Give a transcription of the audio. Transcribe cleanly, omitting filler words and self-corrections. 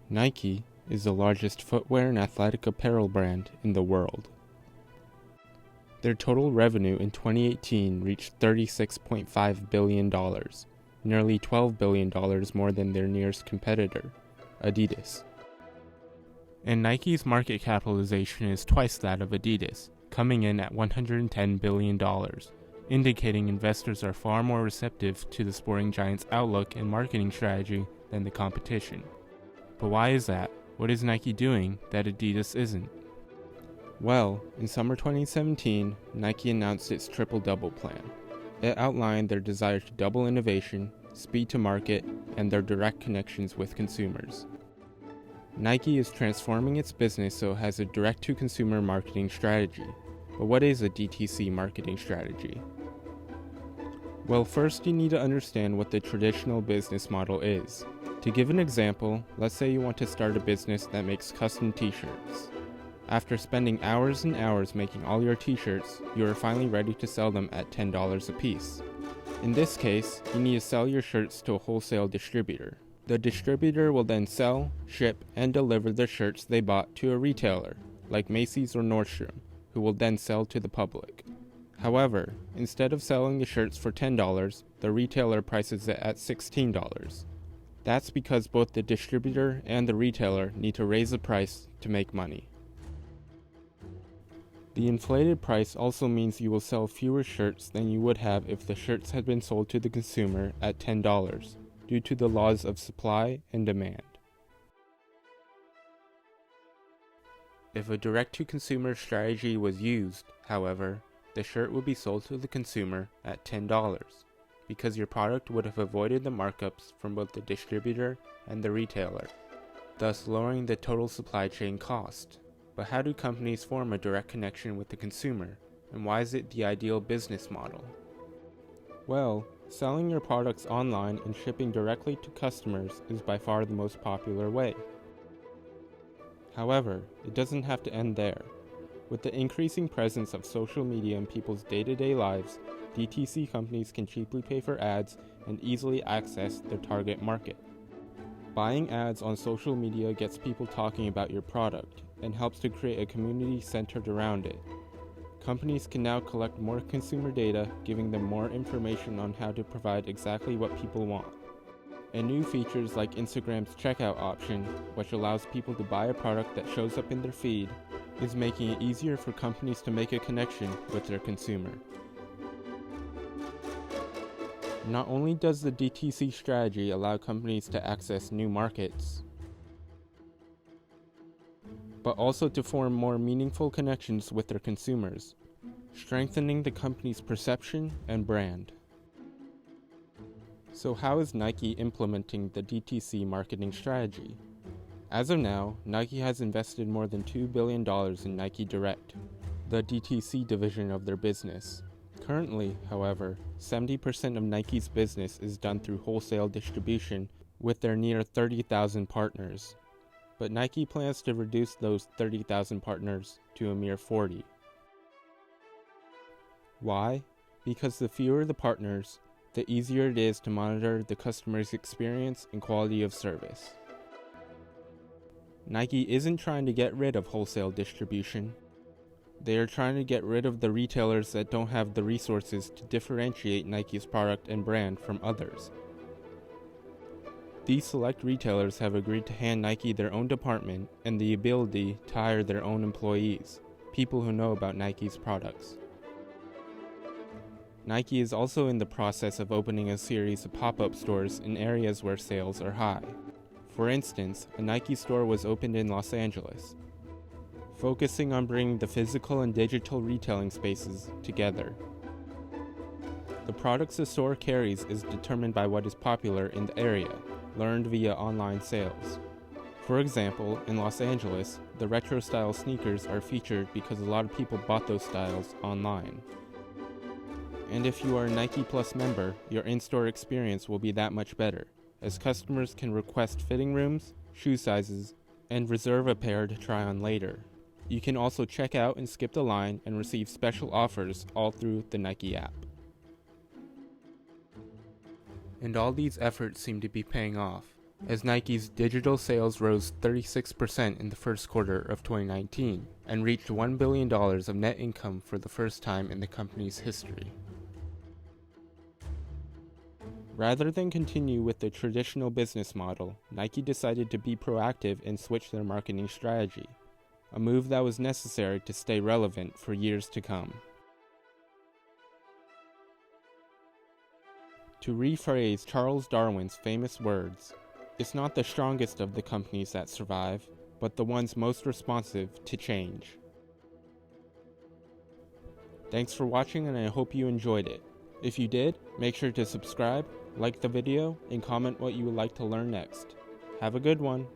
Nike is the largest footwear and athletic apparel brand in the world. Their total revenue in 2018 reached $36.5 billion, nearly $12 billion more than their nearest competitor, Adidas. And Nike's market capitalization is twice that of Adidas, coming in at $110 billion, indicating investors are far more receptive to the sporting giant's outlook and marketing strategy than the competition. But why is that? What is Nike doing that Adidas isn't? Well, in summer 2017, Nike announced its triple-double plan. It outlined their desire to double innovation, speed to market, and their direct connections with consumers. Nike is transforming its business so it has a direct-to-consumer marketing strategy. But what is a DTC marketing strategy? Well, first you need to understand what the traditional business model is. To give an example, let's say you want to start a business that makes custom t-shirts. After spending hours and hours making all your t-shirts, you are finally ready to sell them at $10 a piece. In this case, you need to sell your shirts to a wholesale distributor. The distributor will then sell, ship, and deliver the shirts they bought to a retailer, like Macy's or Nordstrom, who will then sell to the public. However, instead of selling the shirts for $10, the retailer prices it at $16. That's because both the distributor and the retailer need to raise the price to make money. The inflated price also means you will sell fewer shirts than you would have if the shirts had been sold to the consumer at $10, due to the laws of supply and demand. If a direct-to-consumer strategy was used, however, the shirt would be sold to the consumer at $10, because your product would have avoided the markups from both the distributor and the retailer, thus lowering the total supply chain cost. But how do companies form a direct connection with the consumer, and why is it the ideal business model? Well, selling your products online and shipping directly to customers is by far the most popular way. However, it doesn't have to end there. With the increasing presence of social media in people's day-to-day lives, DTC companies can cheaply pay for ads and easily access their target market. Buying ads on social media gets people talking about your product and helps to create a community centered around it. Companies can now collect more consumer data, giving them more information on how to provide exactly what people want. And new features like Instagram's checkout option, which allows people to buy a product that shows up in their feed, is making it easier for companies to make a connection with their consumer. Not only does the DTC strategy allow companies to access new markets, but also to form more meaningful connections with their consumers, strengthening the company's perception and brand. So how is Nike implementing the DTC marketing strategy? As of now, Nike has invested more than $2 billion in Nike Direct, the DTC division of their business. Currently, however, 70% of Nike's business is done through wholesale distribution with their near 30,000 partners. But Nike plans to reduce those 30,000 partners to a mere 40. Why? Because the fewer the partners, the easier it is to monitor the customer's experience and quality of service. Nike isn't trying to get rid of wholesale distribution. They are trying to get rid of the retailers that don't have the resources to differentiate Nike's product and brand from others. These select retailers have agreed to hand Nike their own department and the ability to hire their own employees, people who know about Nike's products. Nike is also in the process of opening a series of pop-up stores in areas where sales are high. For instance, a Nike store was opened in Los Angeles, focusing on bringing the physical and digital retailing spaces together. The products the store carries is determined by what is popular in the area, learned via online sales. For example, in Los Angeles, the retro-style sneakers are featured because a lot of people bought those styles online. And if you are a Nike Plus member, your in-store experience will be that much better, as customers can request fitting rooms, shoe sizes, and reserve a pair to try on later. You can also check out and skip the line and receive special offers all through the Nike app. And all these efforts seem to be paying off. as Nike's digital sales rose 36% in the first quarter of 2019 and reached $1 billion of net income for the first time in the company's history. Rather than continue with the traditional business model, Nike decided to be proactive and switch their marketing strategy, a move that was necessary to stay relevant for years to come. To rephrase Charles Darwin's famous words, "It's not the strongest of the companies that survive, but the ones most responsive to change." Thanks for watching, and I hope you enjoyed it. If you did, make sure to subscribe, like the video, and comment what you would like to learn next. Have a good one.